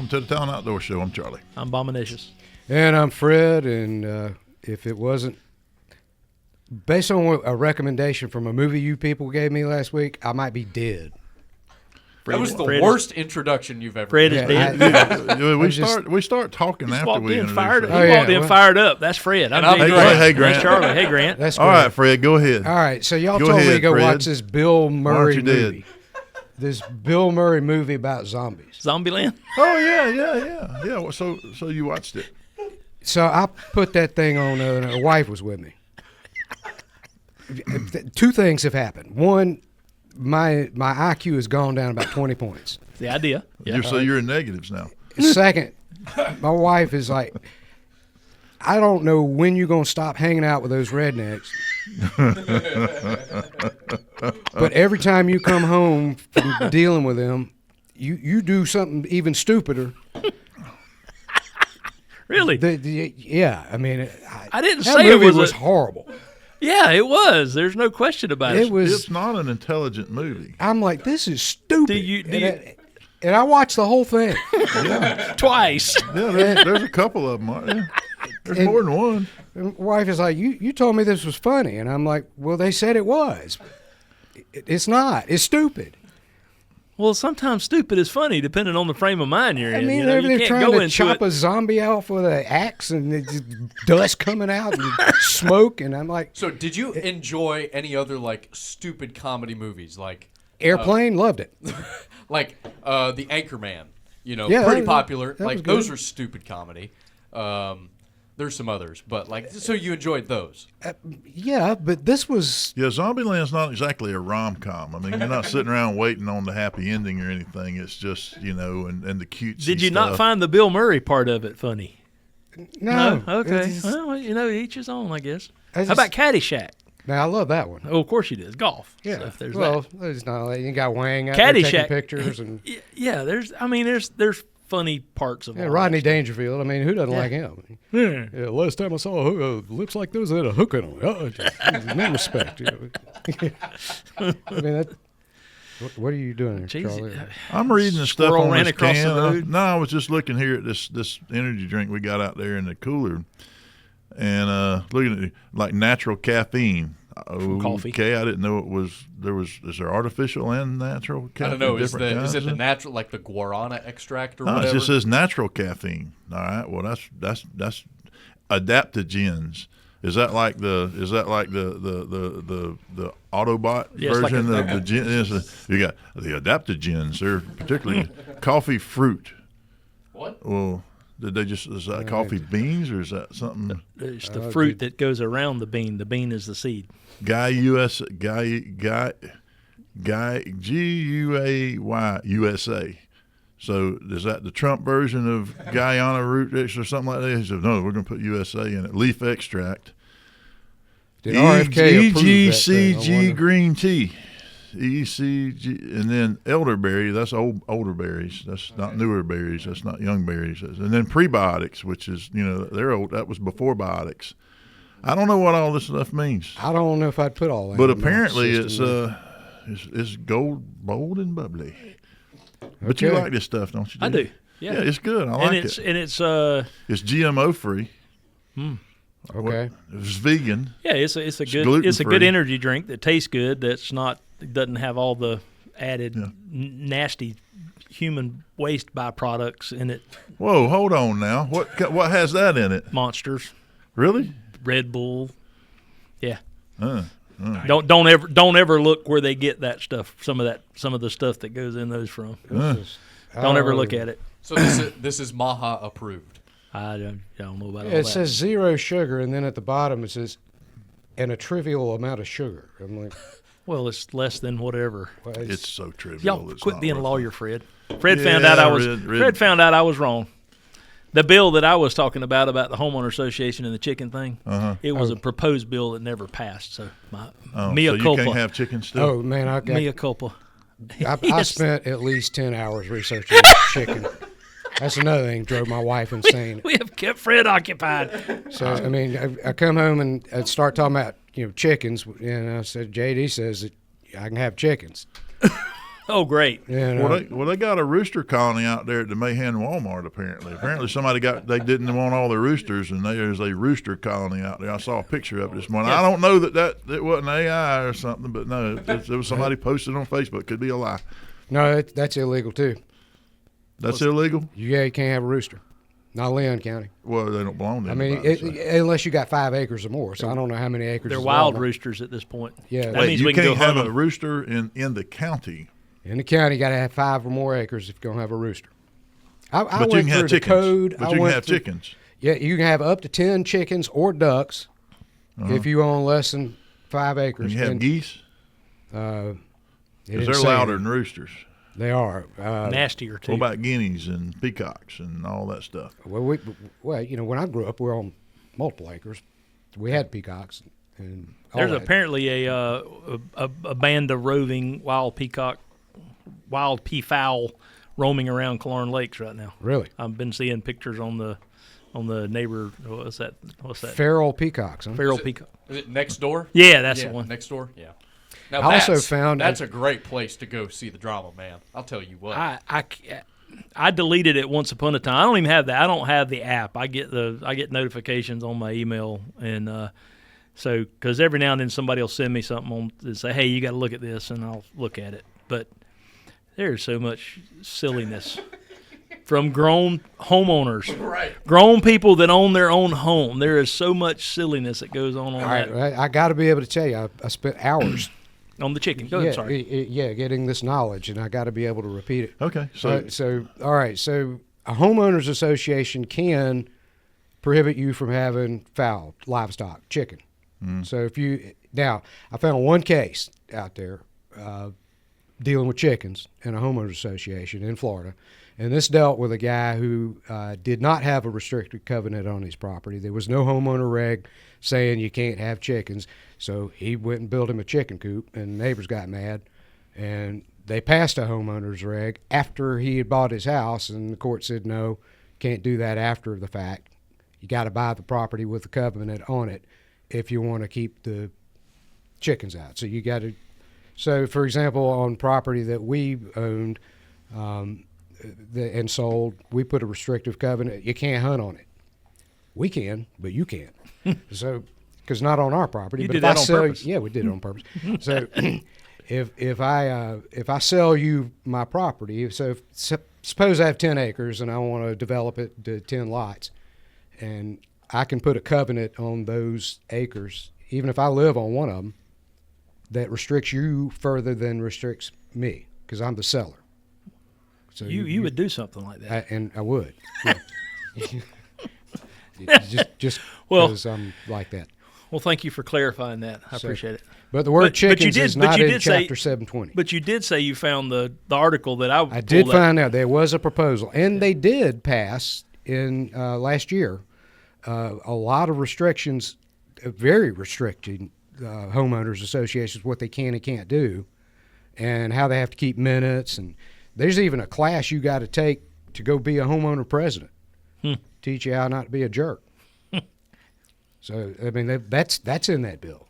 welcome to the Talon Outdoor Show. I'm Charlie. I'm Bominicious. And I'm Fred, and if it wasn't based on a recommendation from a movie you people gave me last week, I might be dead. That was the worst introduction you've ever Fred had. is dead. We start talking after walked we in introduce fired. it. He walked in fired up. That's Fred. I'm Hey, Grant. Hey, Grant. That's Charlie. Hey, Grant. That's All good. right, Fred, go ahead. All right, so y'all Go told me ahead, to go Fred. watch this Bill Murray you dead? movie. This Bill Murray movie about zombies. Zombieland. Oh yeah. Well, so you watched it? So I put that thing on, and her wife was with me. Two things have happened. One, my IQ has gone down about 20 points. The idea. Yeah. You're in negatives now. Second, my wife is like, I don't know when you're going to stop hanging out with those rednecks. But every time you come home from dealing with them, you do something even stupider. Really? Yeah, I mean, I didn't that say it movie was horrible. Yeah, it was. There's no question about it. It was. It's not an intelligent movie. I'm like, this is stupid. Do I watched the whole thing. Twice. Yeah, there's a couple of them. Aren't there? There's more than one. My wife is like, you told me this was funny. And I'm like, well, they said it was. It's not. It's stupid. Well, sometimes stupid is funny, depending on the frame of mind you're in. I mean, you know, they're you can't trying go to into chop it. a zombie off with an axe and it's just dust coming out and smoke. And I'm like, So did you enjoy any other, like, stupid comedy movies? Like Airplane, loved it. like The Anchorman, Yeah, pretty that popular. was Like, good. those are stupid comedy. There's some others, but, like, so you enjoyed those. Yeah, but this was. Yeah, Zombieland's not exactly a rom-com. I mean, you're not sitting around waiting on the happy ending or anything. It's just, and the cutesy Did you stuff. not find the Bill Murray part of it funny? No. Okay. It's- Well, each his own, I guess. I How just- about Caddyshack? Now, I love that one. Oh, of course you did. Golf. Yeah. So there's well, that. there's not like you got Wang out there Caddyshack. taking pictures and Yeah, there's funny parts of all Rodney that. Dangerfield. I mean, who doesn't like him? Yeah. Yeah, last time I saw lips like those that had a hook in them. No respect. I mean, what are you doing there, Jeez, Charlie? I'm reading the stuff Squirrel on ran this across can. the road. No, I was just looking here at this energy drink we got out there in the cooler, and looking at it, like natural caffeine. coffee. Okay, I didn't know it was. Is there artificial and natural caffeine? I don't know. Is different it the kinds? natural, like the guarana extract or No, whatever? it just says natural caffeine. All right. Well, that's adaptogens. Is that like the Autobot Yeah, it's like version a- of the gin? You got the adaptogens. They're particularly coffee fruit. What? Well, is that coffee beans or is that something? It's the fruit that goes around the bean. The bean is the seed. GUAY USA. So is that the Trump version of Guyana root or something like that? He said, no, we're going to put USA in it. Leaf extract. Did RFK approve that thing? I EGCG wonder. green tea. ECG, and then elderberry, that's older berries. That's not newer berries. That's not young berries. And then prebiotics, which is, they're old. That was before biotics. I don't know what all this stuff means. I don't know if I'd put all that. But in my apparently system. it's bold and bubbly. But you Okay. like this stuff, don't you? I do. Yeah. It's good. I like it's it. and it's It's GMO free. Okay. It's vegan. yeah, it's a good gluten-free. energy drink that tastes good. It doesn't have all the added nasty human waste byproducts in it. Whoa, hold on now. What has that in it? Monsters, Really? Red Bull. Yeah. Uh, Don't ever look where they get that stuff. Some of the stuff that goes in those from. Don't ever look at it. So this is Maha approved. I don't know about all It that. says 0 sugar, and then at the bottom it says, and a trivial amount of sugar. I'm like, Well, it's less than whatever. well, it's so trivial. Y'all it's quit not being a worth lawyer, it. Fred. Fred Yeah, found out I was. Red- Fred found out I was wrong. The bill that I was talking about the homeowner association and the chicken thing, it was a proposed bill that never passed. So mea So you culpa. can't have chicken still? oh man, Mea culpa. I Yes. spent at least 10 hours researching chicken. That's another thing that drove my wife insane. We have kept Fred occupied. So I mean, I come home and I'd start talking about chickens, and I said JD says that I can have chickens. Oh, great. You know? Well, they got a rooster colony out there at the Mayhem Walmart. Apparently, somebody they didn't want all the roosters, and there's a rooster colony out there. I saw a picture of it this morning. Yeah. I don't know that it wasn't AI or something, but no, it was somebody posted on Facebook. Could be a lie. No, that's illegal too. That's illegal. You can't have a rooster. Not Leon County. Well, they don't belong to I mean, anybody, so. unless you got 5 acres or more. So I don't know how many acres. They're is wild Walmart. roosters at this point. Yeah. That Wait, means you we can can't go have hunt a them. rooster in the county. In the county, you got to have 5 or more acres if you're going to have a rooster. I But you went can have through the chickens. code. But I you can went have through- chickens. Yeah, you can have up to 10 chickens or ducks if you own less than 5 acres. And you have geese. It Because didn't they're say louder anything. than roosters. They are. Nastier, too. What about guineas and peacocks and all that stuff? Well, when I grew up, we were on multiple acres. We had peacocks and all There's that. apparently a band of roving wild peafowl roaming around Killearn Lakes right now. Really I've been seeing pictures on the neighbor. What's that? feral peacocks. Huh? Feral Is it- peacock. Is it next door? Yeah, that's Yeah, the one. next door. Yeah. Now I also that's- found that's a great place to go see the drama, man. I'll tell you what. I deleted it once upon a time. I don't even have that. I don't have the app. I get notifications on my email, and so because every now and then somebody will send me something and say, "Hey, you got to look at this," and I'll look at it. But there's so much silliness from grown homeowners, Right. grown people that own their own home. There is so much silliness that goes on All that right, I got to be able to tell you, I spent hours. on the chicken. Go ahead, sorry. Getting this knowledge, and I got to be able to repeat it. Okay, So all right. So a homeowners association can prohibit you from having fowl, livestock, chicken. So I found one case out there dealing with chickens in a homeowners association in Florida, and this dealt with a guy who did not have a restricted covenant on his property. There was no homeowner reg saying you can't have chickens, so he went and built him a chicken coop, and the neighbors got mad, and they passed a homeowner's reg after he had bought his house, and the court said no, can't do that after the fact. You got to buy the property with the covenant on it if you want to keep the chickens out. So you got to. So, for example, on property that we owned and sold, we put a restrictive covenant. You can't hunt on it. We can, but you can't. So, because not on our property. You but did if that I on sell, purpose. yeah, we did it on purpose. So, if I sell you my property, so suppose I have 10 acres and I want to develop it to 10 lots, and I can put a covenant on those acres, even if I live on one of them, that restricts you further than restricts me, because I'm the seller. So You would do something like that. and I would. Yeah. just Well- because I'm like that. Well, thank you for clarifying that. I So- appreciate it. But the word chickens is not in say- Chapter 720. But you did say you found the article that I I did find out there was a proposal, and they did pass in last year a lot of restrictions, very restricting homeowners associations, what they can and can't do, and how they have to keep minutes. And there's even a class you got to take to go be a homeowner president, teach you how not to be a jerk. So I mean that's in that bill,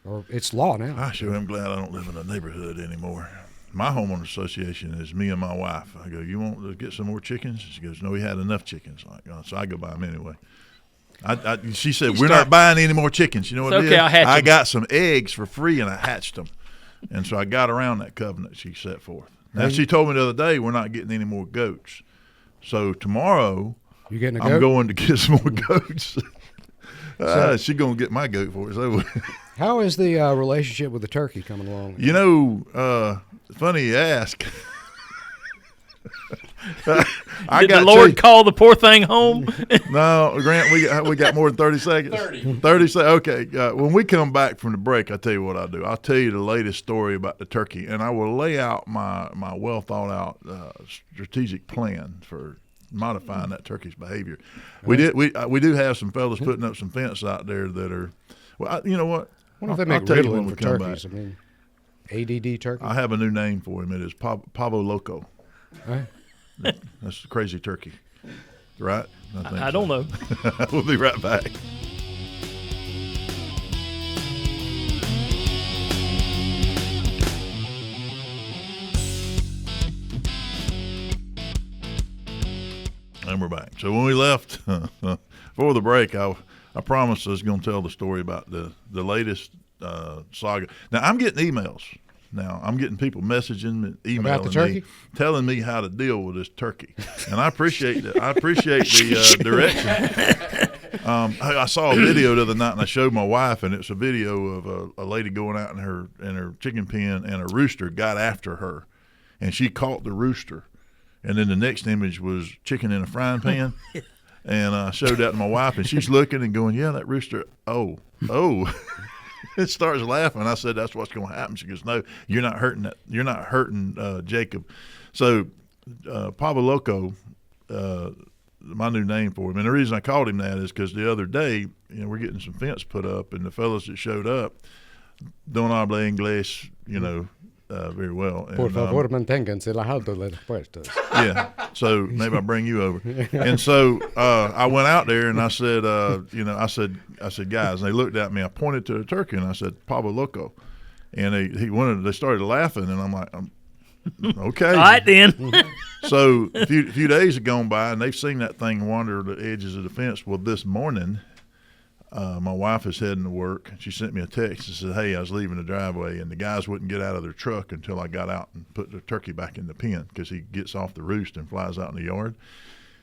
or it's law now. I sure am glad I don't live in a neighborhood anymore. My homeowner association is me and my wife. I go, you want to get some more chickens? She goes, no, we had enough chickens. So I go buy them anyway. She said, we're not buying any more chickens. You know what It's it okay, is? I'll hatch I 'em. got some eggs for free, and I hatched them. And so I got around that covenant she set forth. Now, she told me the other day we're not getting any more goats. So tomorrow You getting a goat? I'm going to get some more goats. She's going to get my goat for it. So, How is the relationship with the turkey coming along? you know, funny you ask. Did the Lord call the poor thing home? No, Grant, we got more than 30 seconds. 30 seconds. Okay. When we come back from the break, I'll tell you what I'll do. I'll tell you the latest story about the turkey, and I will lay out my well thought out strategic plan for modifying that turkey's behavior. We do have some fellas putting up some fence out there that are. Well, you know what? I wonder if they I'll make tell you Ritalin when we for come turkeys. back. I mean, ADD turkey. I have a new name for him. It is Pablo Loco. Right? That's a crazy turkey, right? think I don't know. We'll be right back. we're back. So when we left for the break, I promised I was going to tell the story about the latest saga. Now, I'm getting emails. Now, I'm getting people messaging, emailing me, telling me how to deal with this turkey. And I appreciate it. I appreciate the direction. I saw a video the other night, and I showed my wife, and it's a video of a lady going out in her chicken pen, and a rooster got after her, and she caught the rooster. And then the next image was chicken in a frying pan. And I showed that to my wife, and she's looking and going, yeah, that rooster, oh. It starts laughing. I said, that's what's going to happen. She goes, no, you're not hurting that. You're not hurting Jacob. So Pablo Loco, my new name for him. And the reason I called him that is because the other day, we're getting some fence put up, and the fellas that showed up don't habla inglés, very well. And, Por favor, manténganse alejado de las puertas. Yeah, so maybe I'll bring you over. And so I went out there, and I said, I said, guys, and they looked at me. I pointed to the turkey, and I said, Pablo Loco. And they started laughing, and I'm like, okay. All right, then. So a few days have gone by, and they've seen that thing wander the edges of the fence. Well, this morning, my wife is heading to work. She sent me a text and said, hey, I was leaving the driveway, and the guys wouldn't get out of their truck until I got out and put the turkey back in the pen, because he gets off the roost and flies out in the yard.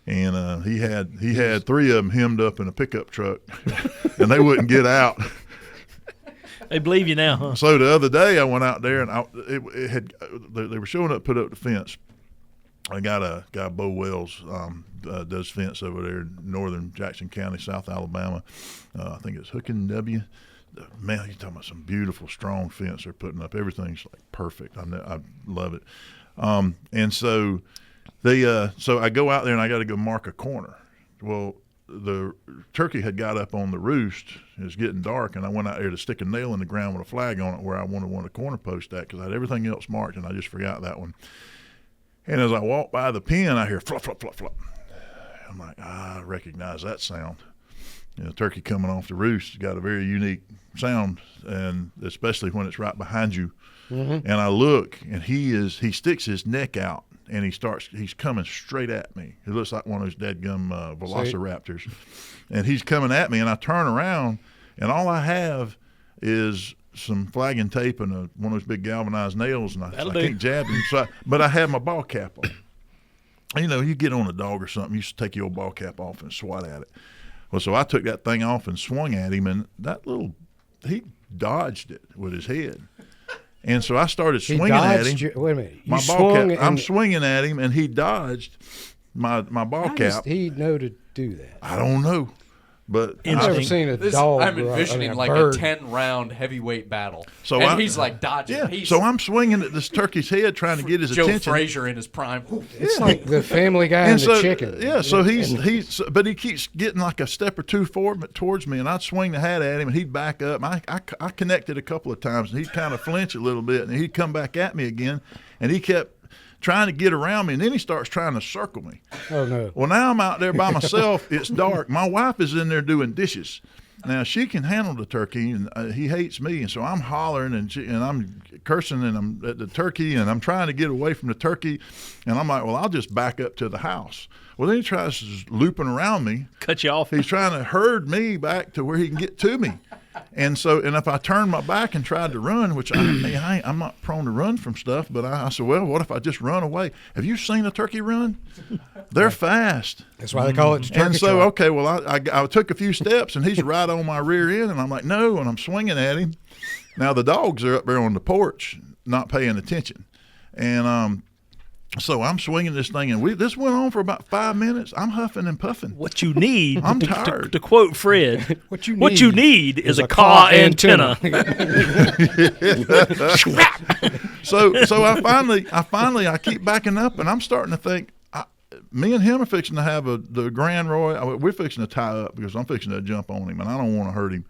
And he had 3 of them hemmed up in a pickup truck, and they wouldn't get out. They believe you now, huh? So the other day I went out there, and they were showing up, put up the fence. I got a guy, Bo Wells, does fence over there in northern Jackson County, South Alabama. I think it's Hook and W. Man, you're talking about some beautiful, strong fence they're putting up. Everything's like perfect. I love it. And so so I go out there, and I got to go mark a corner. Well, the turkey had got up on the roost. It was getting dark, and I went out there to stick a nail in the ground with a flag on it where I wanted one of the corner posts at, because I had everything else marked, and I just forgot that one. And as I walk by the pen, I hear flop, flop, flop, flop. I'm like, I recognize that sound. Turkey coming off the roost got a very unique sound, and especially when it's right behind you. Mm-hmm. And I look, and he sticks his neck out, and he's coming straight at me. He looks like one of those dadgum velociraptors. And he's coming at me, and I turn around, and all I have is some flagging tape and one of those big galvanized nails, and I can't jab him. But I have my ball cap on. You get on a dog or something, you take your old ball cap off and swat at it. Well, so I took that thing off and swung at him, and he dodged it with his head. And so I started swinging at him. Wait a minute. My ball cap. I'm swinging at him, and he dodged my ball cap. How does he know to do that? I don't know. But I've never seen a dog. I'm envisioning like bird. a 10-round heavyweight battle. So he's like dodging. Yeah. So I'm swinging at this turkey's head, trying to get his attention. Joe Frazier in his prime. It's like the Family Guy and the chicken. Yeah. So but he keeps getting like a step or two towards me, and I'd swing the hat at him, and he'd back up. I connected a couple of times, and he'd kind of flinch a little bit, and he'd come back at me again, and he kept trying to get around me, and then he starts trying to circle me. Oh, no. Well, now I'm out there by myself. It's dark. My wife is in there doing dishes. Now, she can handle the turkey, and he hates me, and so I'm hollering, and I'm cursing, and I'm at the turkey, and I'm trying to get away from the turkey, and I'm like, well, I'll just back up to the house. Well, then he tries looping around me. Cut you off. He's trying to herd me back to where he can get to me. And if I turned my back and tried to run, which I'm not prone to run from stuff, but I said, well, what if I just run away? Have you seen a turkey run? They're fast. That's why they call it the turkey And so, trot. okay, well, I took a few steps, and he's right on my rear end, and I'm like, no, and I'm swinging at him. Now, the dogs are up there on the porch not paying attention. And so I'm swinging this thing, and this went on for about 5 minutes. I'm huffing and puffing. What you need, I'm tired. To quote Fred, What you need is a car antenna. So I keep backing up, and I'm starting to think, me and him are fixing to have the Grand Roy. We're fixing to tie up because I'm fixing to jump on him, and I don't want to hurt him.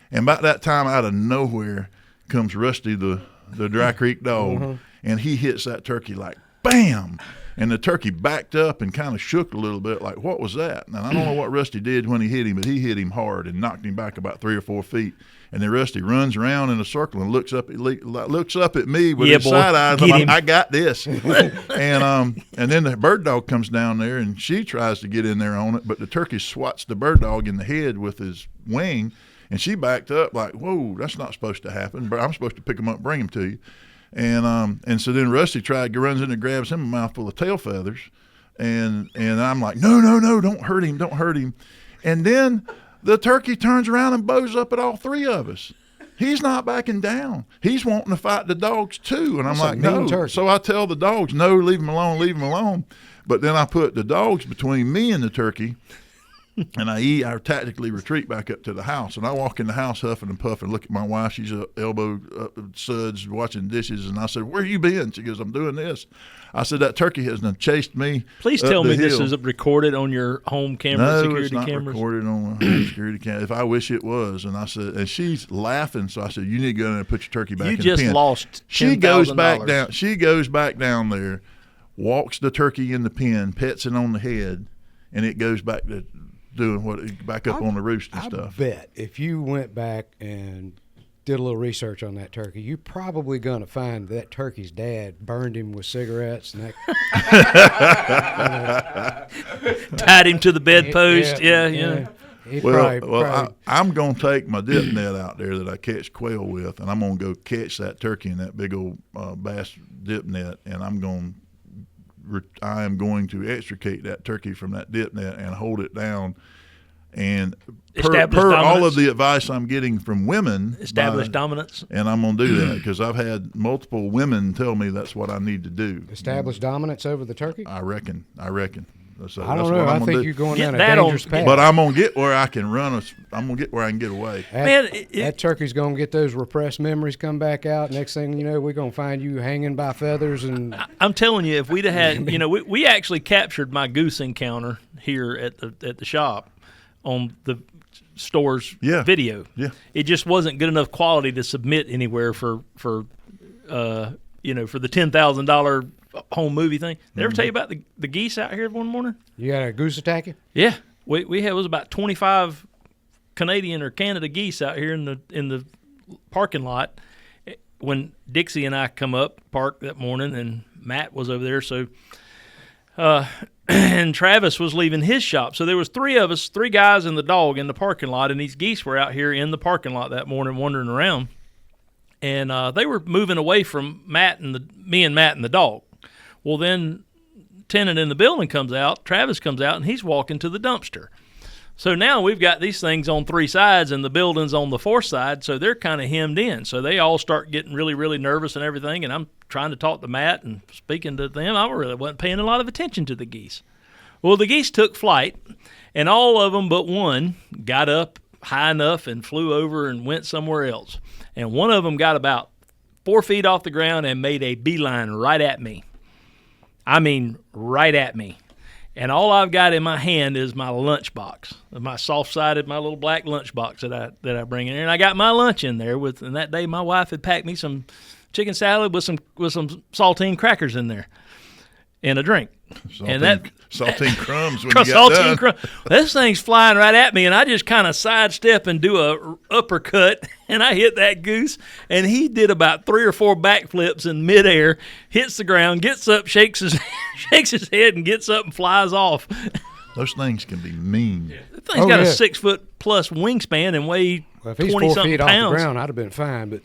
And about that time, out of nowhere, comes Rusty, the Dry Creek dog, and he hits that turkey like bam. and the turkey backed up and kind of shook a little bit, like, what was that? And I don't know what Rusty did when he hit him, but he hit him hard and knocked him back about 3 or 4 feet. And then Rusty runs around in a circle and looks up at me with his side eyes. I'm like, I got this. and then the bird dog comes down there, and she tries to get in there on it, but the turkey swats the bird dog in the head with his wing, and she backed up like, whoa, that's not supposed to happen. But I'm supposed to pick him up and bring him to you. And so then Rusty runs in and grabs him a mouthful of tail feathers, and I'm like, no, don't hurt him. And then the turkey turns around and bows up at all 3 of us. He's not backing down. He's wanting to fight the dogs too. And I'm like, no. Turkey. So I tell the dogs, no, leave him alone. But then I put the dogs between me and the turkey, and I tactically retreat back up to the house. And I walk in the house huffing and puffing, look at my wife. She's elbow suds watching dishes. And I said, where you been? She goes, I'm doing this. I said, that turkey has done chased me. Please tell me this is recorded on your home camera, security cameras? No, it's not recorded on the home security camera. If I wish it was. And I said, and she's laughing. So I said, you need to go in there and put your turkey back in the pen. You just lost $10,000. She goes back down there, walks the turkey in the pen, pets it on the head, and it goes back to doing back up on the roost and stuff. I bet if you went back and did a little research on that turkey, you're probably going to find that turkey's dad burned him with cigarettes and that tied him to the bedpost. Yeah. I'm going to take my dip net out there that I catch quail with, and I'm going to go catch that turkey in that big old bass dip net, and I am going to extricate that turkey from that dip net and hold it down. And per all of the advice I'm getting from women, establish dominance. And I'm going to do that because I've had multiple women tell me that's what I need to do. Establish dominance over the turkey? I reckon. So I don't know. I think you're going down a dangerous path. But I'm going to get where I can run. I'm going to get where I can get away. That turkey's going to get those repressed memories come back out. Next thing you know, we're going to find you hanging by feathers. And I'm telling you, if we'd have had, we actually captured my goose encounter here at the shop on the store's video. Yeah. It just wasn't good enough quality to submit anywhere for the $10,000 home movie thing. Did I ever tell you about the geese out here one morning? You got a goose attack you? Yeah, it was about 25 Canadian or Canada geese out here in the parking lot when Dixie and I come up parked that morning, and Matt was over there. So, and Travis was leaving his shop. So there was 3 of us, 3 guys and the dog in the parking lot, and these geese were out here in the parking lot that morning wandering around, and they were moving away from me and Matt and the dog. Well, then tenant in the building comes out, Travis comes out, and he's walking to the dumpster. So now we've got these things on 3 sides, and the building's on the 4th side, so they're kind of hemmed in. So they all start getting really, really nervous and everything, and I'm trying to talk to Matt and speaking to them. I really wasn't paying a lot of attention to the geese. Well, the geese took flight, and all of them but one got up high enough and flew over and went somewhere else. And one of them got about 4 feet off the ground and made a beeline right at me. I mean, right at me. And all I've got in my hand is my lunchbox, my soft-sided, my little black lunchbox that I bring in there. And I got my lunch in there and that day my wife had packed me some chicken salad with some saltine crackers in there and a drink. Saltine crumbs when you got done. This thing's flying right at me, and I just kind of sidestep and do a uppercut, and I hit that goose, and he did about 3 or 4 backflips in midair, hits the ground, gets up, shakes his head, and gets up and flies off. Those things can be mean. The thing's got a 6-foot-plus wingspan and weigh 20-something pounds. If he's 4 feet off the ground, I'd have been fine, but...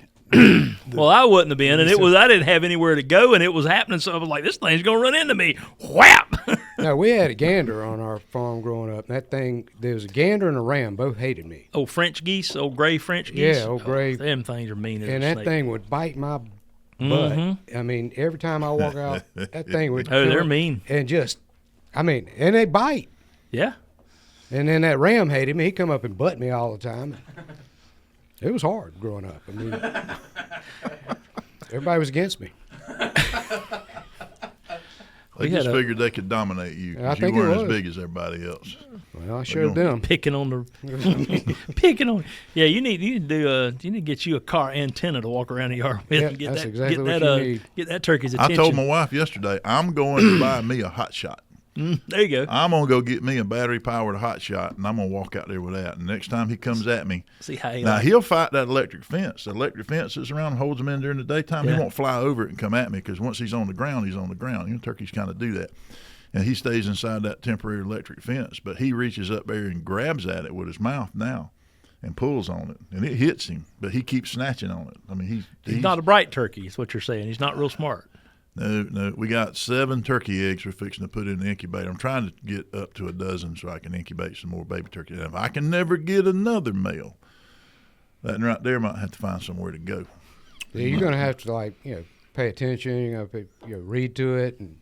Well, I wouldn't have been, and I didn't have anywhere to go, and it was happening, so I was like, this thing's going to run into me. Whap! No, we had a gander on our farm growing up. That thing, there was a gander and a ram, both hated me. Old French geese, old gray French geese? Yeah, old gray. Them things are mean as and a that snake. thing would bite my butt. I mean, every time I walk out, that thing would... Oh, they're mean. And and they bite. Yeah. And then that ram hated me. He'd come up and butt me all the time. It was hard growing up. I mean, everybody was against me. They just figured they could dominate you because you weren't as big as everybody else. Well, I showed them. Picking on the, picking on. Yeah, you need to get you a car antenna to walk around the yard with. Yeah, And get that's that, exactly get what that, you need. Get that turkey's I attention. told my wife yesterday, I'm going to buy me a hot shot. There you go. I'm going to go get me a battery-powered hot shot, and I'm going to walk out there with that. And next time he comes at me, See how he now likes he'll fight that electric fence. The electric fence that's around and holds him in during the daytime. Yeah. He won't fly over it and come at me because once he's on the ground, he's on the ground. You know, turkeys kind of do that. And he stays inside that temporary electric fence, but he reaches up there and grabs at it with his mouth now and pulls on it, and it hits him, but he keeps snatching on it. I mean, he's not a bright turkey, is what you're saying. He's not real smart. No. We got 7 turkey eggs we're fixing to put in the incubator. I'm trying to get up to a dozen so I can incubate some more baby turkeys. And if I can never get another male, that right there might have to find somewhere to go. Yeah, you're going to have to pay attention. You're going to read to it and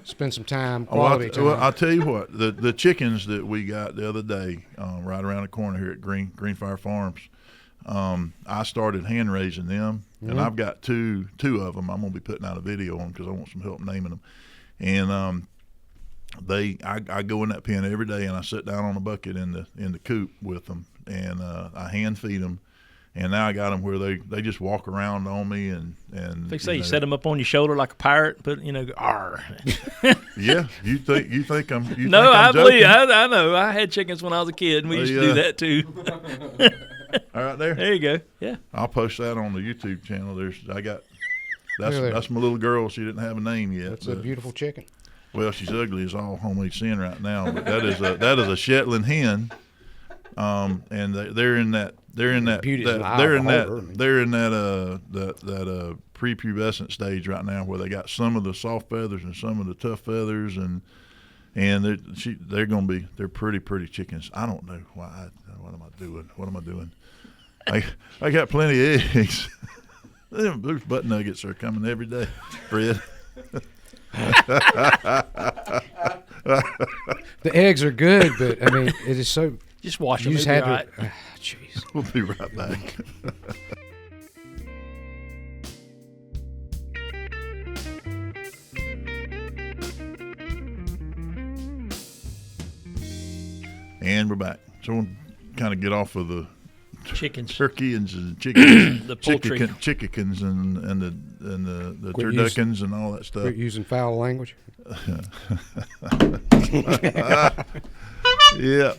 spend some time, quality time. Well, I'll tell you what. The chickens that we got the other day, right around the corner here at Greenfire Farms, I started hand raising them, and I've got two of them. I'm gonna be putting out a video on because I want some help naming them. And I go in that pen every day, and I sit down on a bucket in the coop with them, and I hand feed them. And now I got them where they just walk around on me and They say you set them up on your shoulder like a pirate, but arr. Yeah, you think I'm? You No, think I'm I believe. joking? I know. I had chickens when I was a kid, and we used to do that too. All right, there. There you go. Yeah. I'll post that on the YouTube channel. Look at That's my little girl. She didn't have a name yet. That's a beautiful chicken. Well, she's ugly as all homemade sin right now. But that is a Shetland hen, and they're in that prepubescent stage right now where they got some of the soft feathers and some of the tough feathers, and they're pretty chickens. I don't know why. What am I doing? I got plenty of eggs. Those butt nuggets are coming every day, Fred. The eggs are good, but I mean, it is so. Just wash You them. just It'll had be to. right. Jeez. We'll be right back. And we're back. So we'll kind of get off of the Chickens. turkeys and chickens, The poultry. chickens and the Quit turduckens and all that stuff. Quit using foul language. Yeah.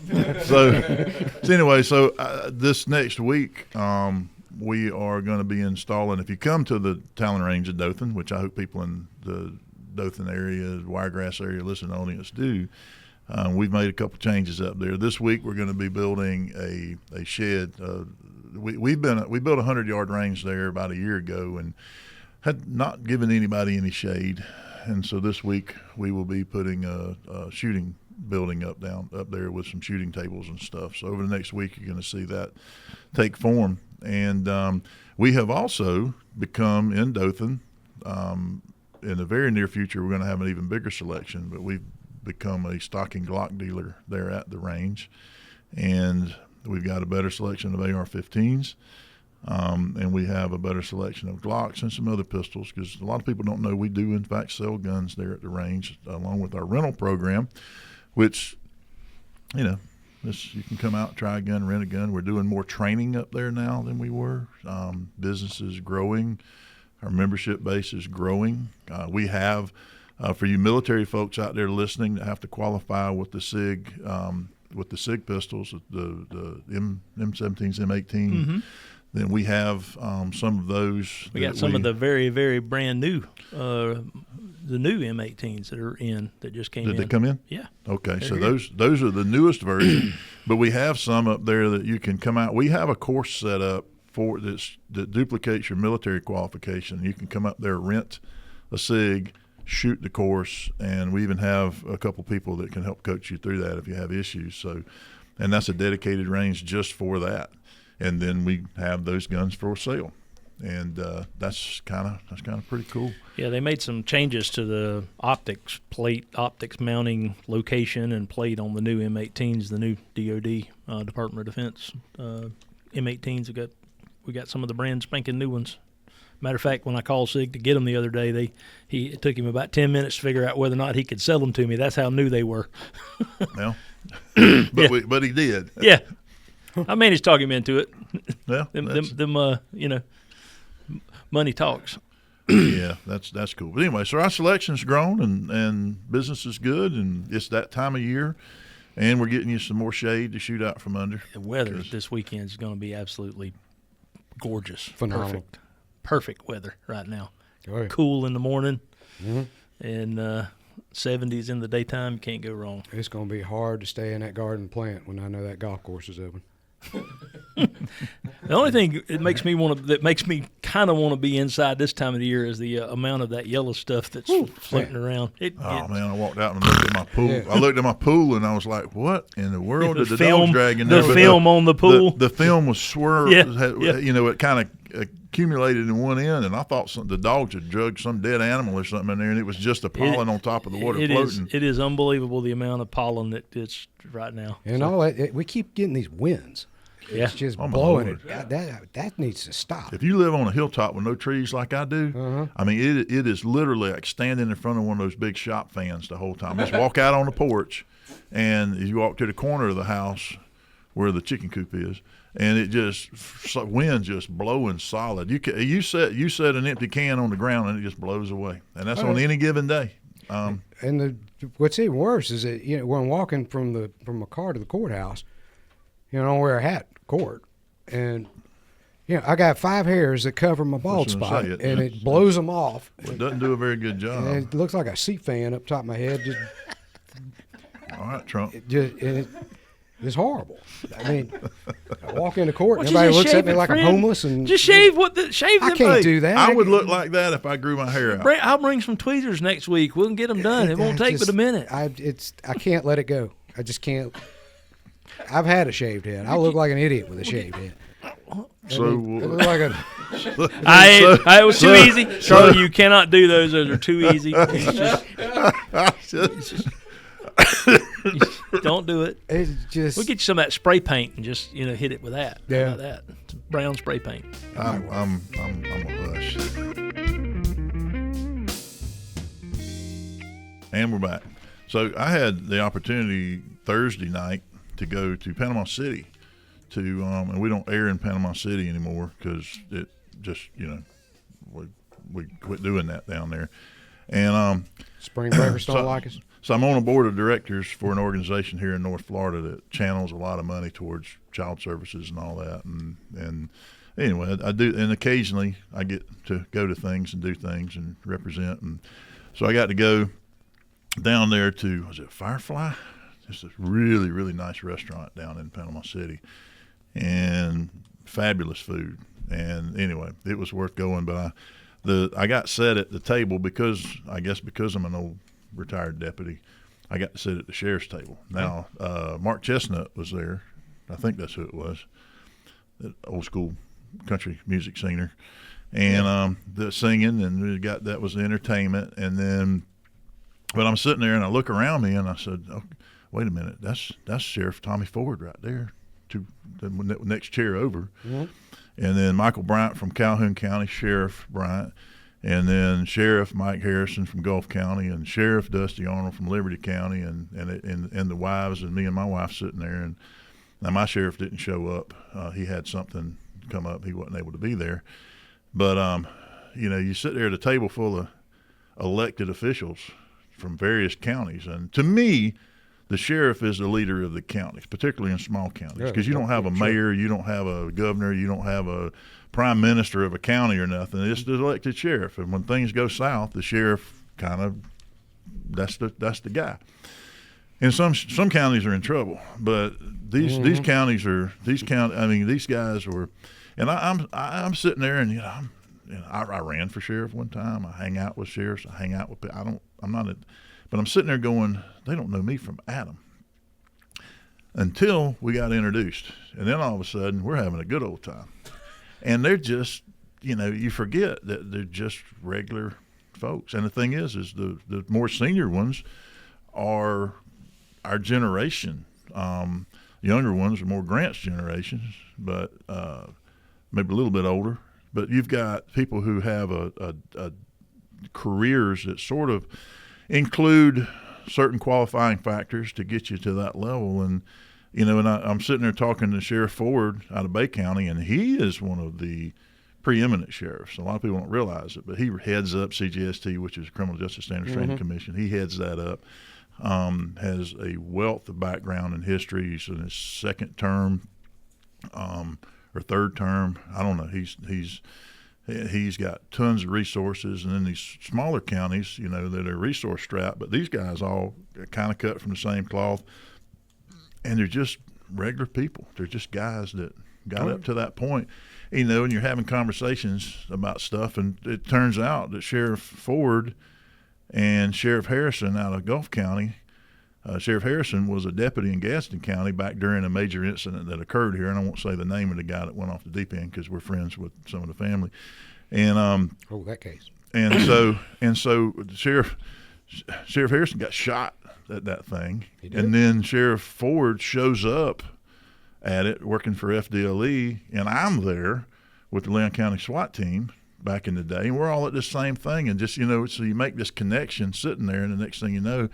So anyway, this next week, we are going to be installing. If you come to the Talon Range of Dothan, which I hope people in the Dothan area, Wiregrass area, listening audience do, we've made a couple changes up there. This week we're going to be building a shed. We built a 100-yard range there about a year ago and had not given anybody any shade. And so this week we will be putting a shooting building up there with some shooting tables and stuff. So over the next week you're going to see that take form. And we have also become in Dothan. In the very near future we're going to have an even bigger selection, but we've become a stocking Glock dealer there at the range, and we've got a better selection of AR-15s, and we have a better selection of Glocks and some other pistols, because a lot of people don't know we do in fact sell guns there at the range along with our rental program, which you can come out, try a gun, rent a gun. We're doing more training up there now than we were. Business is growing, our membership base is growing. We have for you military folks out there listening that have to qualify with the SIG pistols, the M17s, M18, then we have some of those. We got some of the very, very brand new, the new M18s that just came in. Did they come in? Yeah. Okay, so here. those are the newest version, but we have some up there that you can come out. We have a course set up that duplicates your military qualification. You can come up there, rent a SIG, shoot the course, and we even have a couple people that can help coach you through that if you have issues. So, and that's a dedicated range just for that. And then we have those guns for sale, and that's kind of pretty cool. Yeah, they made some changes to the optics mounting location and plate on the new M18s, the new DoD Department of Defense M18s. We got some of the brand spanking new ones. Matter of fact, when I called SIG to get them the other day, it took him about 10 minutes to figure out whether or not he could sell them to me. That's how new they were. Well, but he did. Yeah, I managed to talk him into it. Yeah, Money talks. yeah, that's cool. But anyway, so our selection's grown and business is good, and it's that time of year, and we're getting you some more shade to shoot out from under. The weather this weekend is going to be absolutely gorgeous. Phenomenal. Perfect weather right now. Oh, yeah. Cool in the morning, Mhm. and 70s in the daytime. You can't go wrong. It's going to be hard to stay in that garden plant when I know that golf course is open. The only thing that makes me kind of want to be inside this time of the year is the amount of that yellow stuff that's floating around. Man, I walked out and looked at my pool. Yeah. I looked at my pool and I was like, "What in the world The did the film- dogs drag in the there?" But film on the pool. The film was swerved. Yeah. You know, it kind of accumulated in one end, and I thought the dogs had drugged some dead animal or something in there, and it was just the pollen on top of the water floating. It is unbelievable the amount of pollen that it's right now. And all that, we keep getting these winds. Yeah. It's just Oh, my blowing Lord. it. That needs to stop. If you live on a hilltop with no trees like I do, Uh-huh. I mean, it is literally like standing in front of one of those big shop fans the whole time. Just walk out on the porch, and you walk to the corner of the house where the chicken coop is, and it just wind just blowing solid. You set an empty can on the ground, and it just blows away, and that's on any given day. And what's even worse is that when I'm walking from my car to the courthouse, I don't wear a hat in court, and I got 5 hairs that cover my bald I was gonna spot, say it. and it blows them off. It doesn't do a very good job. And it looks like a seat fan up top of my head. All right, Trump. It's horrible. I mean, I walk into court, and Well, everybody just looks shave at me it, like I'm friend. homeless, and Just shave shave I them. can't do that. I would look like that if I grew my hair out. I'll bring some tweezers next week. We'll get them done. It won't take but a minute. I can't let it go. I just can't. I've had a shaved head. I look like an idiot with a shaved head. So I look like a. It was too easy. Charlie, you cannot do those. Those are too easy. Don't do it. It's just. We'll get you some of that spray paint and just hit it with that. Yeah. How about that? Some brown spray paint. I'm a hush. And we're back. So I had the opportunity Thursday night to go to Panama City and we don't air in Panama City anymore because it just we quit doing that down there. And Spring breakers don't like us. So I'm on a board of directors for an organization here in North Florida that channels a lot of money towards child services and all that. And anyway, I do, and occasionally I get to go to things and do things and represent. And so I got to go down there to, was it Firefly? Just a really, really nice restaurant down in Panama City, and fabulous food. And anyway, it was worth going. But I got set at the table because I'm an old retired deputy. I got to sit at the sheriff's table. Now, Mark Chestnut was there. I think that's who it was. That old school country music singer, and the singing, and that was the entertainment. And then, but I'm sitting there and I look around me and I said, "Oh, wait a minute, that's Sheriff Tommy Ford right there, to the next chair over." Mm-hmm. And then Michael Bryant from Calhoun County, Sheriff Bryant, and then Sheriff Mike Harrison from Gulf County, and Sheriff Dusty Arnold from Liberty County, and the wives, and me and my wife sitting there. And now my sheriff didn't show up. He had something come up. He wasn't able to be there. But you sit there at a table full of elected officials from various counties, and to me, the sheriff is the leader of the counties, particularly in small counties, because you don't have a mayor, you don't have a governor, you don't have a prime minister of a county or nothing. It's the elected sheriff, and when things go south, the sheriff that's the guy. And some counties are in trouble, but these guys were, and I'm sitting there, and I ran for sheriff one time. I hang out with sheriffs. I hang out with but I'm sitting there going, they don't know me from Adam. Until we got introduced, and then all of a sudden we're having a good old time, and they're just, you forget that they're just regular folks. And the thing is the more senior ones are our generation. Younger ones are more Grant's generations, but maybe a little bit older. But you've got people who have a careers that sort of include certain qualifying factors to get you to that level. And, and I'm sitting there talking to Sheriff Ford out of Bay County, and he is one of the preeminent sheriffs. A lot of people don't realize it, but he heads up CJST, which is Criminal Justice Standards Training Commission. He heads that up. Has a wealth of background and history. He's in his second term or third term. I don't know. He's got tons of resources, and then these smaller counties, that are resource strapped. But these guys all kind of cut from the same cloth, and they're just regular people. They're just guys that got up to that point, and you're having conversations about stuff, and it turns out that Sheriff Ford and Sheriff Harrison out of Gulf County, Sheriff Harrison was a deputy in Gadsden County back during a major incident that occurred here, and I won't say the name of the guy that went off the deep end because we're friends with some of the family. And that case. And so Sheriff Harrison got shot at that thing, and then Sheriff Ford shows up at it working for FDLE, and I'm there with the Leon County SWAT team back in the day, and we're all at this same thing, and just so you make this connection sitting there, and the next thing you know,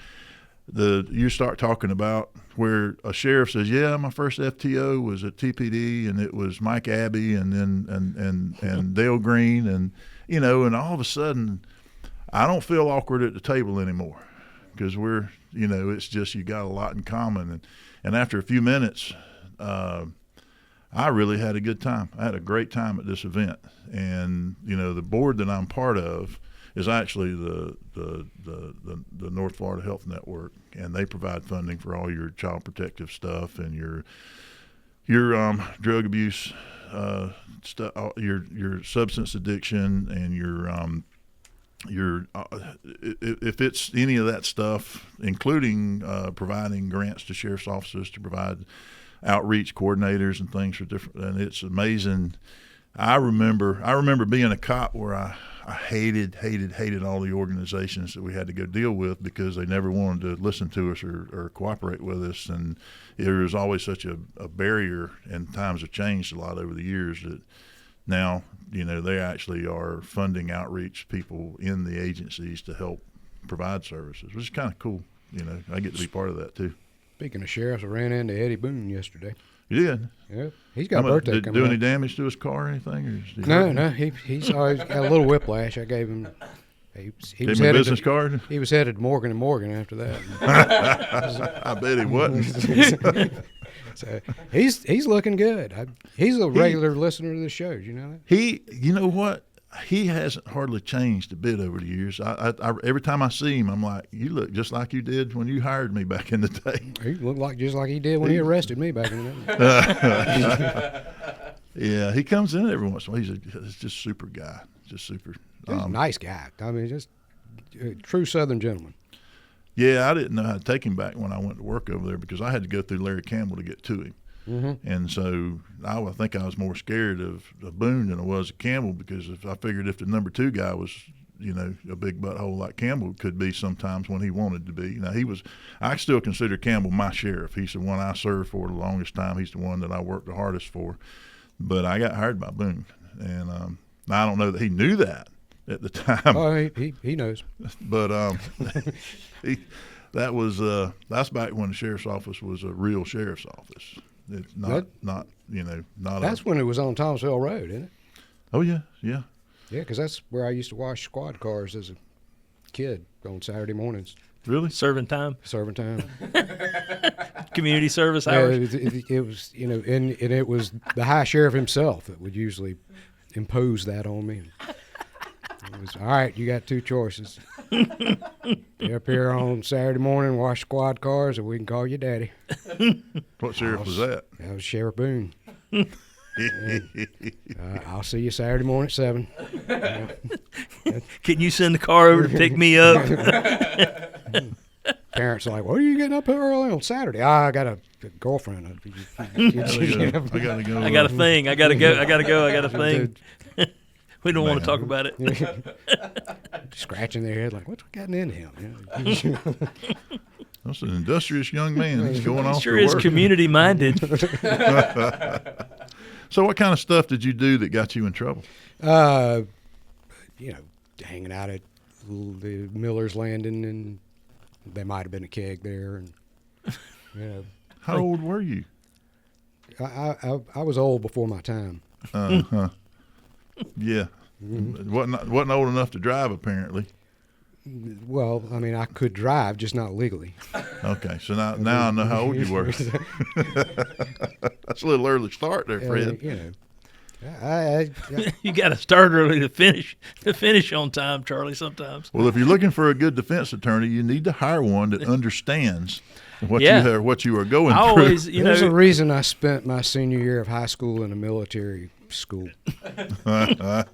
you start talking about where a sheriff says, yeah, my first FTO was at TPD, and it was Mike Abbey, and then and Dale Green, and and all of a sudden I don't feel awkward at the table anymore because we're it's just you got a lot in common, and after a few minutes I really had a good time. I had a great time at this event, and the board that I'm part of is actually the North Florida Health Network, and they provide funding for all your child protective stuff and your drug abuse stuff, your substance addiction, and your if it's any of that stuff, including providing grants to sheriff's offices to provide outreach coordinators and things for different, and it's amazing. I remember being a cop where I hated all the organizations that we had to go deal with because they never wanted to listen to us or cooperate with us, and there was always such a barrier, and times have changed a lot over the years that now they actually are funding outreach people in the agencies to help provide services, which is kind of cool. I get to be part of that too. Speaking of sheriffs, I ran into Eddie Boone yesterday. You did? Yeah. He's got a birthday coming up. Did do any damage to his car or anything? No. He's always got a little whiplash. I gave him. He was headed business card. He was headed to Morgan & Morgan after that. I bet he wasn't. So he's looking good. He's a regular listener to the shows. You know that? You know what? He hasn't hardly changed a bit over the years. I every time I see him, I'm like, you look just like you did when you hired me back in the day. He looked just like he did when he arrested me back in the day. Yeah, he comes in every once in a while. He's just super guy, just super. He's a nice guy. I mean, just a true Southern gentleman. Yeah, I didn't know how to take him back when I went to work over there because I had to go through Larry Campbell to get to him. Mm-hmm. And so I think I was more scared of Boone than I was of Campbell because I figured if the number two guy was, a big butthole like Campbell could be sometimes when he wanted to be. Now I still consider Campbell my sheriff. He's the one I served for the longest time. He's the one that I worked the hardest for. But I got hired by Boone, and I don't know that he knew that at the time. Oh, he knows. But that's back when the sheriff's office was a real sheriff's office. It's not. That's when it was on Thomasville Road, isn't it? Oh yeah. Yeah, because that's where I used to wash squad cars as a kid on Saturday mornings. Really? Serving time. Community service hours. It was, and it was the high sheriff himself that would usually impose that on me. It was, all right, you got two choices. Get up here on Saturday morning, wash squad cars, or we can call you daddy. What sheriff was that? That was Sheriff Boone. I'll see you Saturday morning at 7. Can you send the car over to pick me up? Parents are like, what are you getting up here early on Saturday? I got a girlfriend. I gotta go. I got a thing. I gotta go. I got a thing. We don't want to talk about it. Scratching their head like, what's gotten into him? That's an industrious young man. He's going off sure to is work. community minded. So what kind of stuff did you do that got you in trouble? Hanging out at the Miller's Landing and there might have been a keg there, and you know, How old were you? I was old before my time. Uh-huh. Yeah. Wasn't old enough to drive, apparently. Well, I mean, I could drive, just not legally. Okay, so now I know how old you were. That's a little early start there, Fred. You know, I You got to start early to finish on time, Charlie. Sometimes. Well, if you're looking for a good defense attorney, you need to hire one that understands what Yeah. you are going I through. always, there's a reason I spent my senior year of high school in a military school. Yeah.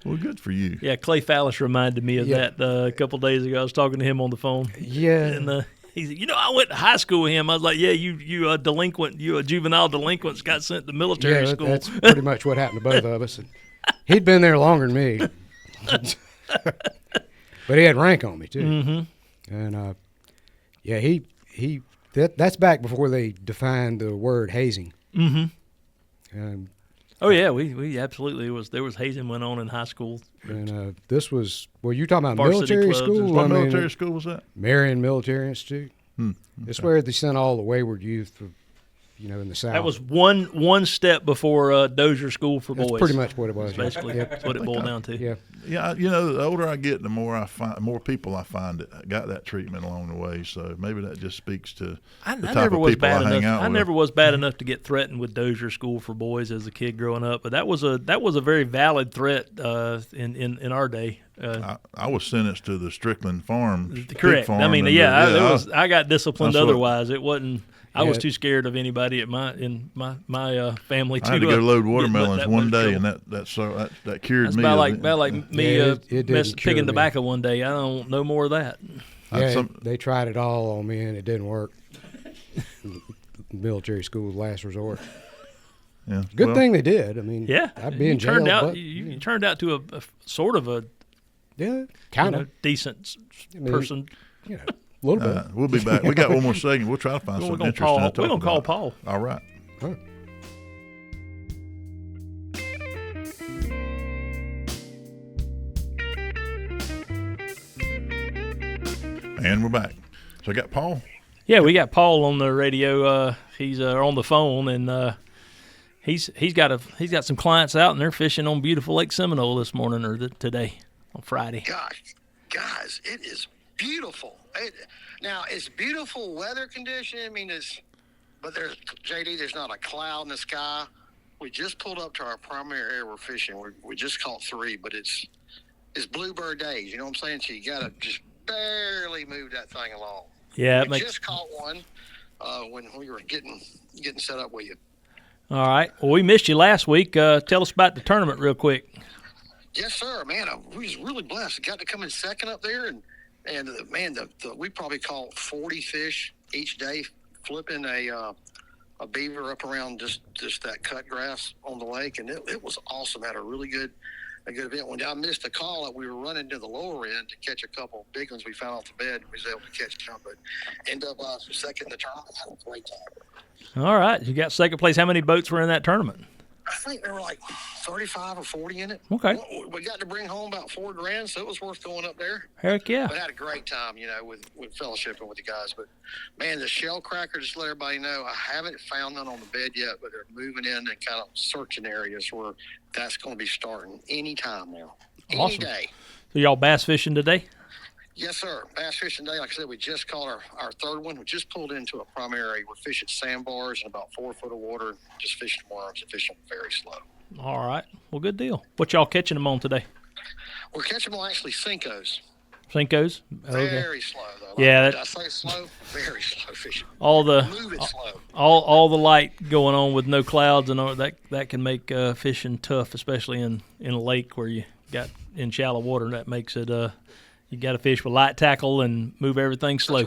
Well, good for you. Yeah, Clay Fallis reminded me of that a couple days ago. I was talking to him on the phone. Yeah. And he said, I went to high school with him. I was like, yeah, you a delinquent, you a juvenile delinquent, got sent to military school. That's pretty much what happened to both of us. And he'd been there longer than me. But he had rank on me, too. Mm-hmm. And, that's back before they defined the word hazing. Mm-hmm. Oh yeah, we absolutely there was hazing went on in high school. And this was you're talking about Varsity military clubs and school. What military school was that? Marion Military Institute. It's where they sent all the wayward youth, in the South. That was one step before Dozier School for That's Boys. pretty much what it was. Basically, that's what it boiled down to. Yeah. Yeah, the older I get, the more people I find that got that treatment along the way. So maybe that just speaks to I the type never of was people bad I hang enough. out I with. never was bad enough to get threatened with Dozier School for Boys as a kid growing up, but that was a very valid threat in our day. I was sentenced to the Strickland Farm. pig Correct. farm, I mean, and I got disciplined. That's what- Otherwise, it wasn't. I was Yeah. too scared of anybody in my family. I had to go load watermelons that one much day, trouble. and that cured That's me. about of like it. me Yeah, it didn't cure picking me. tobacco one day. I don't know more of that. They tried it all on me, and it didn't work. Military school was last resort. Yeah. Good well, thing they did. I mean, Yeah, I'd be in you jail. turned out but, you turned out to a sort of a kind of. decent mean, person. A little bit. We'll be back. We got one more segment. We'll try to find We're something gonna interesting to call. talk We're gonna call about. Paul. All right. Huh. And we're back. So I got Paul. Yeah, we got Paul on the radio. He's on the phone, and he's got some clients out, and they're fishing on beautiful Lake Seminole this morning or today on Friday. Gosh, guys, it is beautiful. Now it's beautiful weather condition. I mean, but there's not a cloud in the sky. We just pulled up to our primary area we're fishing. We just caught 3, but it's bluebird days. You know what I'm saying? So you gotta just barely move that thing along. Yeah, We just caught one when we were getting set up with you. All right. Well, we missed you last week. Tell us about the tournament real quick. Yes, sir, man. I was really blessed. Got to come in second up there, and we probably caught 40 fish each day, flipping a beaver up around just that cut grass on the lake, and it was awesome. Had a really good event. When I missed a call, we were running to the lower end to catch a couple big ones we found off the bed. We was able to catch them, but end up second in the tournament. Had a great time. All right. You got second place. How many boats were in that tournament? I think there were like 35 or 40 in it. Okay. We got to bring home about $4,000, so it was worth going up there. Heck yeah. But I had a great time, with fellowshipping with the guys. But, man, the shell cracker, just to let everybody know, I haven't found none on the bed yet, but they're moving in and kind of searching areas where that's going to be starting any time now. Awesome. Any day. So y'all bass fishing today? Yes, sir. Bass fishing day. Like I said, we just caught our third one. We just pulled into a primary. We're fishing sandbars in about 4 foot of water, just fishing worms and fishing very slow. All right. Well, good deal. What y'all catching them on today? We're catching them actually Cincos. Cincos? Okay. Very slow, though. Yeah, Did I say slow? Very slow fishing. All the Move it slow. all the light going on with no clouds and all that can make fishing tough, especially in a lake where you got in shallow water. That makes it you got to fish with light tackle and move everything slow.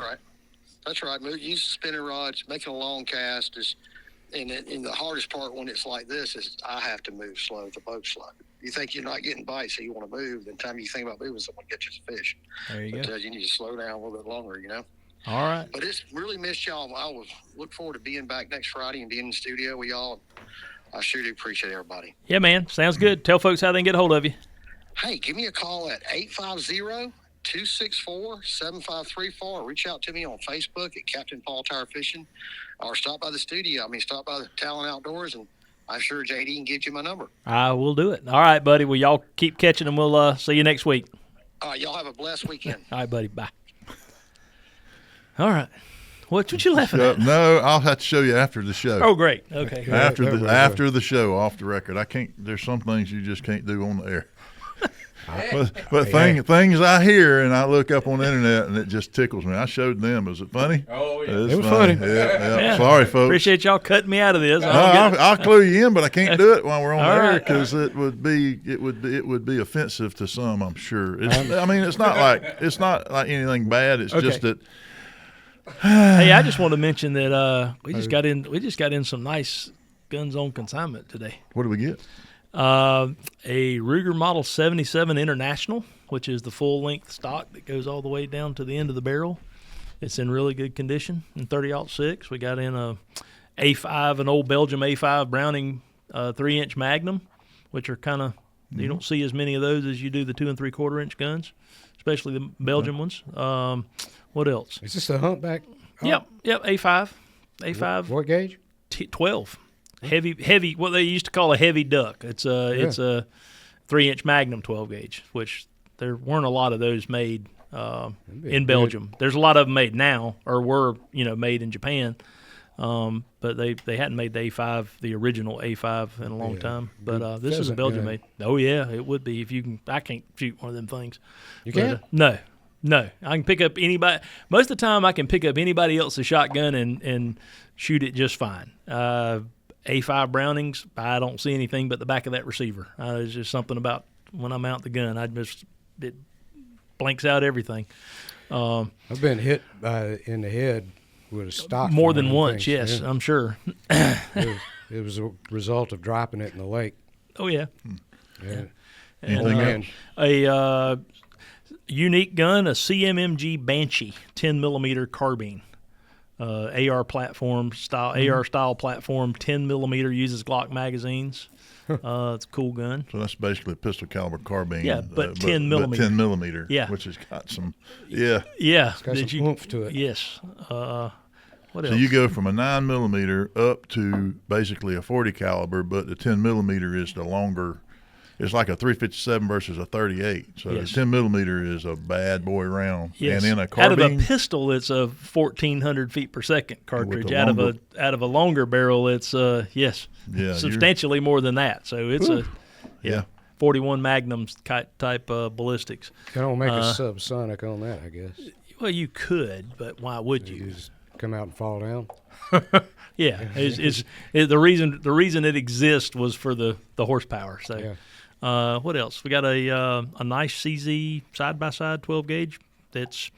That's right. Use spinning rods, making a long cast is, and the hardest part when it's like this is I have to move slow. The boat's slow. You think you're not getting bites, so you want to move. Then time you think about moving, someone gets you some fish. There you go. You need to slow down a little bit longer, All right. But it's really missed y'all. I will look forward to being back next Friday and being in the studio with y'all. I sure do appreciate everybody. Yeah, man. Sounds good. Tell folks how they can get a hold of you. Hey, give me a call at 264-7534. Reach out to me on Facebook at Captain Paul Tire Fishing, or stop by the studio. Stop by the Talon Outdoors, and I'm sure JD can get you my number. I will do it. All right, buddy. Well, y'all keep catching them. We'll see you next week. All right, y'all have a blessed weekend. All right, buddy. Bye. All right. What you laughing at? No, I'll have to show you after the show. Oh, great. Okay. After the show, off the record. I can't. There's some things you just can't do on the air. But things I hear and I look up on the internet and it just tickles me. I showed them. Was it funny? Oh, yeah. It's It was funny. Yeah. Sorry, folks. Appreciate y'all cutting me out of this. No, I'll clue you in, but I can't do it while we're on All the air right. because it would be offensive to some. I'm sure. It's not like anything bad. It's just that. Hey, I just want to mention that we just got in some nice guns on consignment today. What do we get? A Ruger Model 77 International, which is the full-length stock that goes all the way down to the end of the barrel. It's in really good condition. In 30-06, we got in a A5, an old Belgium A5 Browning 3-inch Magnum, which are kind of you don't see as many of those as you do the 2 3/4-inch guns, especially the Belgian ones. What else? Is this a humpback? Yep, A5. What gauge? 12. Heavy. What they used to call a heavy duck. It's a 3-inch Magnum 12 gauge, which there weren't a lot of those made in Belgium. There's a lot of them made now, or were made in Japan, but they hadn't made the A5, the original A5, in a long time. But this is a Belgian made. Oh yeah, it would be if you can. I can't shoot one of them things. You can't? No. I can pick up anybody. Most of the time, I can pick up anybody else's shotgun and shoot it just fine. A5 Brownings, I don't see anything but the back of that receiver. There's just something about when I mount the gun, it blanks out everything. I've been hit in the head with a stock More from than one of them once, things. yes, Yeah. I'm sure. It was a result of dropping it in the lake. Oh yeah. Yeah. Anything man. else? A unique gun, a CMMG Banshee 10mm carbine. AR platform style, AR style platform, 10mm, uses Glock magazines. It's a cool gun. So that's basically a pistol caliber carbine. Yeah, but 10 millimeter. 10 millimeter. Yeah. Which has got some. Yeah. Yeah, It's got some oomph to it. Yes. What So else? you go from a 9 millimeter up to basically a 40 caliber, but the 10 millimeter is the longer. It's like a 357 versus a 38. So Yes. the 10 millimeter is a bad boy round. Yes. And in a out carbine, of a pistol, it's a 1,400 feet per second cartridge. a Out longer- of a longer barrel, it's substantially more than that. So it's yeah. 41 Magnum type ballistics. Can only make a subsonic on that, I guess. Well, you could, but why would You you? just come out and fall down. Yeah, the reason it exists was for the horsepower. So. Yeah. What else? We got a nice CZ side-by-side 12 gauge. That's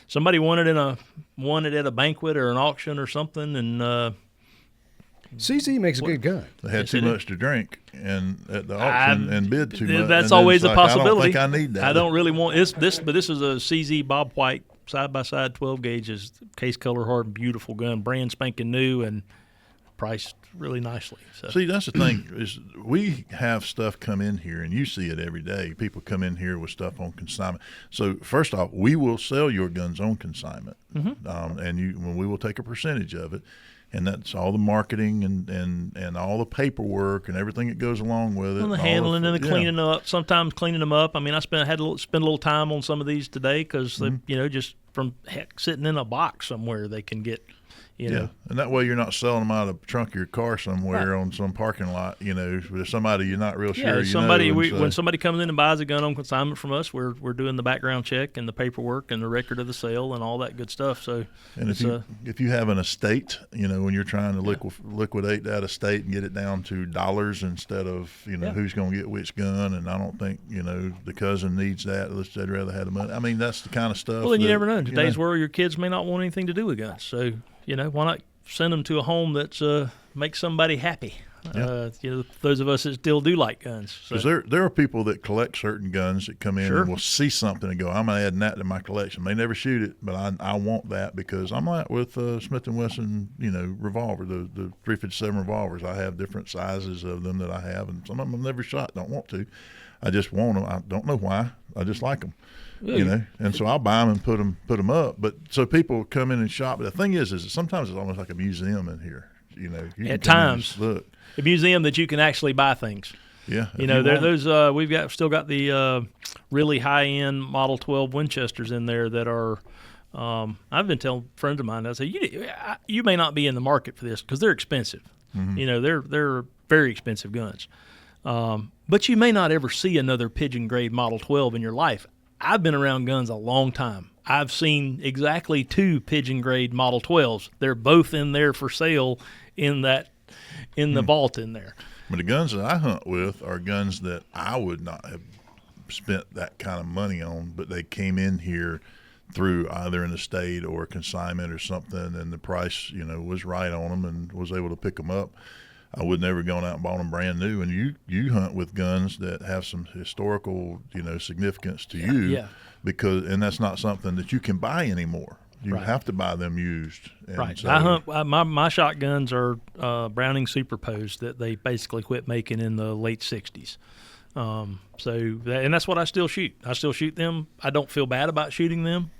somebody wanted at a banquet or an auction or something, and CZ makes a good gun. they had Yes, too it much to drink and at the auction and bid too much. That's and then always it's a like, possibility. I don't think I need that. I don't really want this, but this is a CZ Bob White side-by-side 12 gauge. Is case color hard, beautiful gun, brand spanking new, and priced really nicely. So. See, that's the thing is we have stuff come in here, and you see it every day. People come in here with stuff on consignment. So first off, we will sell your guns on consignment, and we will take a percentage of it, and that's all the marketing and all the paperwork and everything that goes along with it. And the all handling and the yeah. cleaning up. Sometimes cleaning them up. I mean, I spend a little time on some of these today because just from sitting in a box somewhere they can get. Yeah, and that way you're not selling them out of the trunk of your car somewhere on some parking lot, with somebody you're not real sure when somebody comes in and buys a gun on consignment from us, we're doing the background check and the paperwork and the record of the sale and all that good stuff. So, and if you have an estate, when you're trying to liquidate that estate and get it down to dollars instead of who's going to get which gun, and I don't think the cousin needs that. They'd rather have the money. I mean, that's the kind of stuff. Well, and you never know. In today's world, your kids may not want anything to do with guns. So, why not send them to a home that's makes somebody happy? Those of us that still do like guns. Because there are people that collect certain guns that come in and will see something and go, I'm going to add that to my collection. They never shoot it, but I want that because I'm like with Smith & Wesson, revolver, the 357 revolvers. I have different sizes of them that I have, and some of them I've never shot, don't want to. I just want them. I don't know why. I just like them. You know, and so I'll buy them and put them up. But so people come in and shop. But the thing is sometimes it's almost like a museum in here. You know, you At can come in and times, just look. a museum that you can actually buy things. Yeah, You know, those we've still got the really high end Model 12 Winchesters in there that are. I've been telling friends of mine, I say you may not be in the market for this because they're expensive. You know, they're very expensive guns. But you may not ever see another pigeon grade Model 12 in your life. I've been around guns a long time. I've seen exactly 2 pigeon grade Model 12s. They're both in there for sale in the vault in there. But the guns that I hunt with are guns that I would not have spent that kind of money on, but they came in here through either an estate or a consignment or something, and the price, you know, was right on them and was able to pick them up. I would never gone out and bought them brand new. And you hunt with guns that have some historical, you know, significance to you, and that's not something that you can buy anymore. You have to buy them used. And Right. so, I hunt. My shotguns are Browning Superposed that they basically quit making in the late '60s. And that's what I still shoot. I still shoot them. I don't feel bad about shooting them.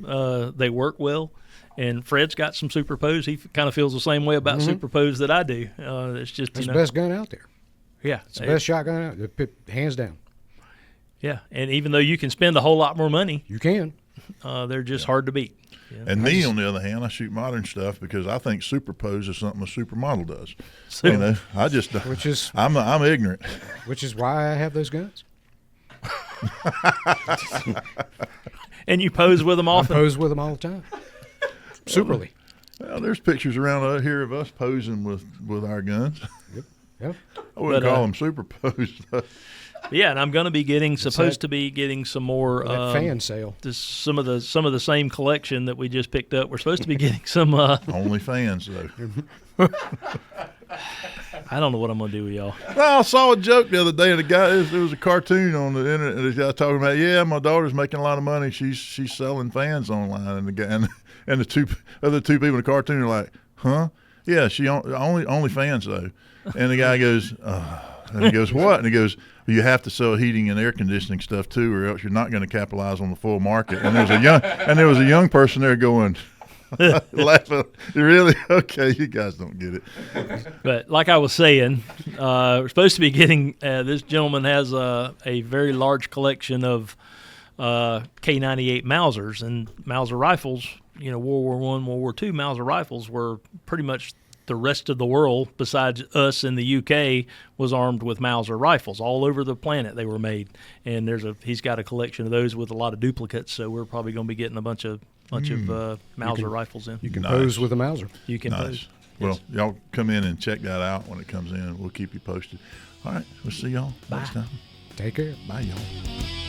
They work well. And Fred's got some Superpose. He kind of feels the same way about Superpose that I do. It's just It's the best gun out there. Yeah, It's the best shotgun out there, hands down. Yeah, and even though you can spend a whole lot more money, You can. they're just hard to beat. Yeah. And me, on the other hand, I shoot modern stuff because I think superpose is something a supermodel does. So- you know, I just I'm ignorant. Which is why I have those guns. And you pose with them I often. pose with them all the time. Superly. Well, there's pictures around out here of us posing with our guns. Yep. I wouldn't But, call them superposed. Yeah, and I'm going to be supposed to be getting some more That fan sale. some of the same collection that we just picked up. We're supposed to be getting some. Only fans though. I don't know what I'm going to do with y'all. Well, I saw a joke the other day, and there was a cartoon on the internet, and the guy talking about, yeah, my daughter's making a lot of money. She's selling fans online, and the guy and the other two people in the cartoon are like, huh? Yeah, she only fans though. And the guy goes, and he goes, what? And he goes, well, you have to sell heating and air conditioning stuff too, or else you're not going to capitalize on the full market. And there was a young person there going. Laughing. Really? Okay, you guys don't get it. But like I was saying, we're supposed to be getting. This gentleman has a very large collection of K98 Mausers and Mauser rifles. You know, World War I, World War II Mauser rifles were pretty much the rest of the world, besides us in the UK, was armed with Mauser rifles. All over the planet they were made, and he's got a collection of those with a lot of duplicates. So we're probably going to be getting a bunch of Mauser rifles in. You can Nice. pose with a Mauser. You can Nice. pose. Well, y'all come in and check that out when it comes in. We'll keep you posted. All right, we'll see y'all next time. Take care. Bye, y'all.